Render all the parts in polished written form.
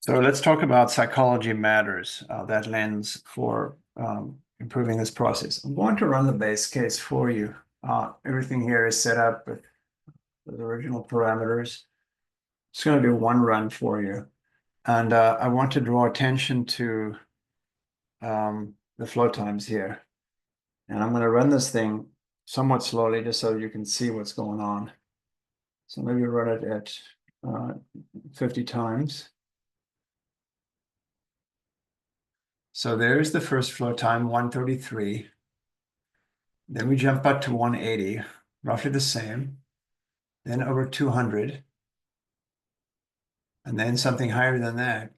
So let's talk about psychology matters, that lens for improving this process. I'm going to run the base case for you. Everything here is set up with the original parameters. It's going to do one run for you. And I want to draw attention to the flow times here. And I'm going to run this thing somewhat slowly just so you can see what's going on. So maybe run it at 50 times. So there's the first flow time, 133. Then we jump up to 180, roughly the same. Then over 200. And then something higher than that.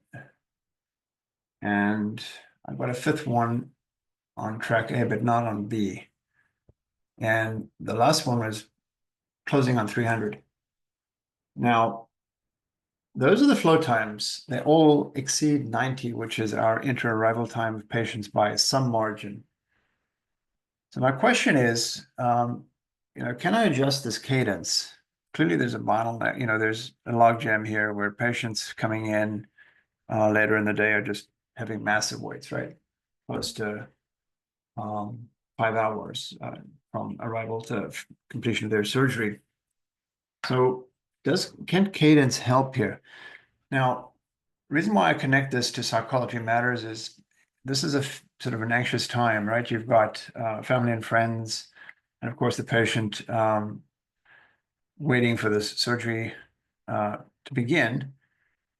And I've got a fifth one on track A, but not on B. And the last one was closing on 300. Now, those are the flow times. They all exceed 90, which is our inter-arrival time of patients by some margin. So my question is, can I adjust this cadence? Clearly, there's a bottleneck. There's a logjam here where patients coming in later in the day are just having massive waits, right? Close to 5 hours from arrival to completion of their surgery. So can cadence help here? Now, the reason why I connect this to psychology matters is this is a sort of an anxious time, right? You've got family and friends, and of course the patient waiting for this surgery to begin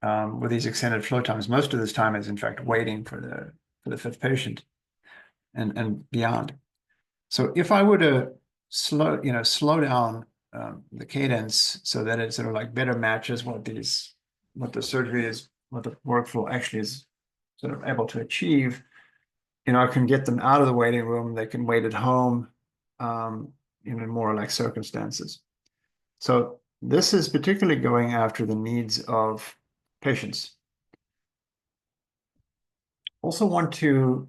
with these extended flow times. Most of this time is in fact waiting for the fifth patient and beyond. So if I were to slow down the cadence so that it sort of like better matches what the surgery is, what the workflow actually is sort of able to achieve, I can get them out of the waiting room. They can wait at home in more relaxed circumstances. So this is particularly going after the needs of patients. Also want to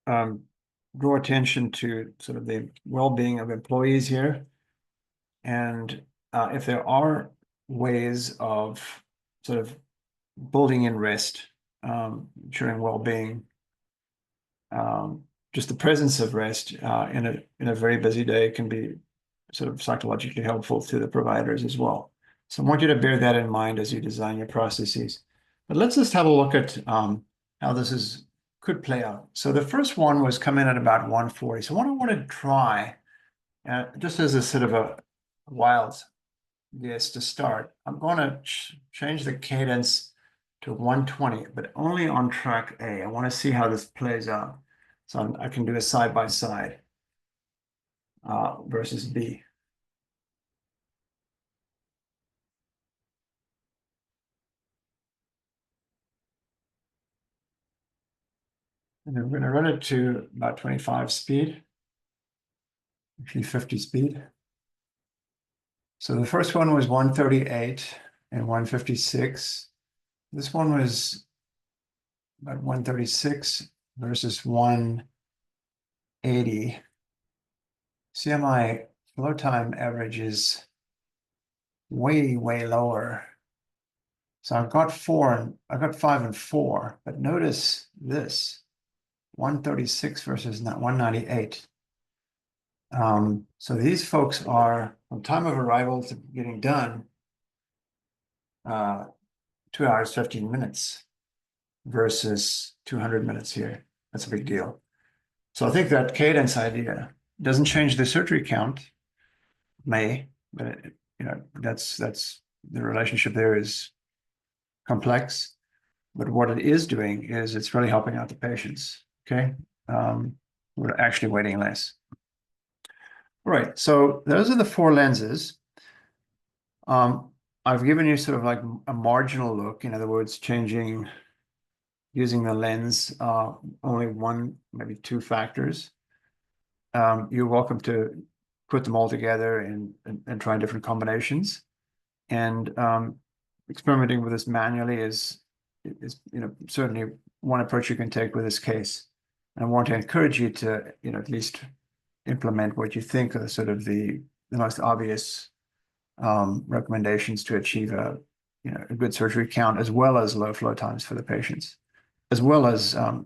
draw attention to sort of the well-being of employees here. And if there are ways of sort of building in rest, ensuring well-being, just the presence of rest in a very busy day can be sort of psychologically helpful to the providers as well. So I want you to bear that in mind as you design your processes. But let's just have a look at how this could play out. So the first one was come in at about 140. So what I want to try, just as a sort of a wild guess to start, I'm going to change the cadence to 120, but only on track A. I want to see how this plays out. So I can do a side-by-side versus B. And then we're going to run it to about 25 speed, actually 50 speed. So the first one was 138 and 156. This one was about 136 versus 180. See how my flow time average is way, way lower. So I've got 5 and 4, but notice this, 136 versus 198. So these folks are, from time of arrival to getting done, 2 hours, 15 minutes versus 200 minutes here. That's a big deal. So I think that cadence idea doesn't change the surgery count, but that's the relationship there is complex. But what it is doing is it's really helping out the patients. Okay, we're actually waiting less. All right, so those are the 4 lenses. I've given you sort of like a marginal look, in other words, using the lens, only 1, maybe 2 factors. You're welcome to put them all together and try different combinations. And experimenting with this manually is certainly one approach you can take with this case. And I want to encourage you to at least implement what you think are sort of the most obvious recommendations to achieve a a good surgery count, as well as low flow times for the patients, as well as a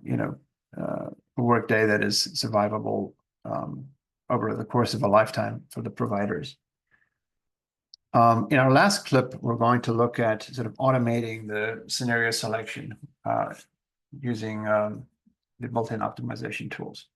workday that is survivable over the course of a lifetime for the providers. In our last clip, we're going to look at sort of automating the scenario selection using the built-in optimization tools.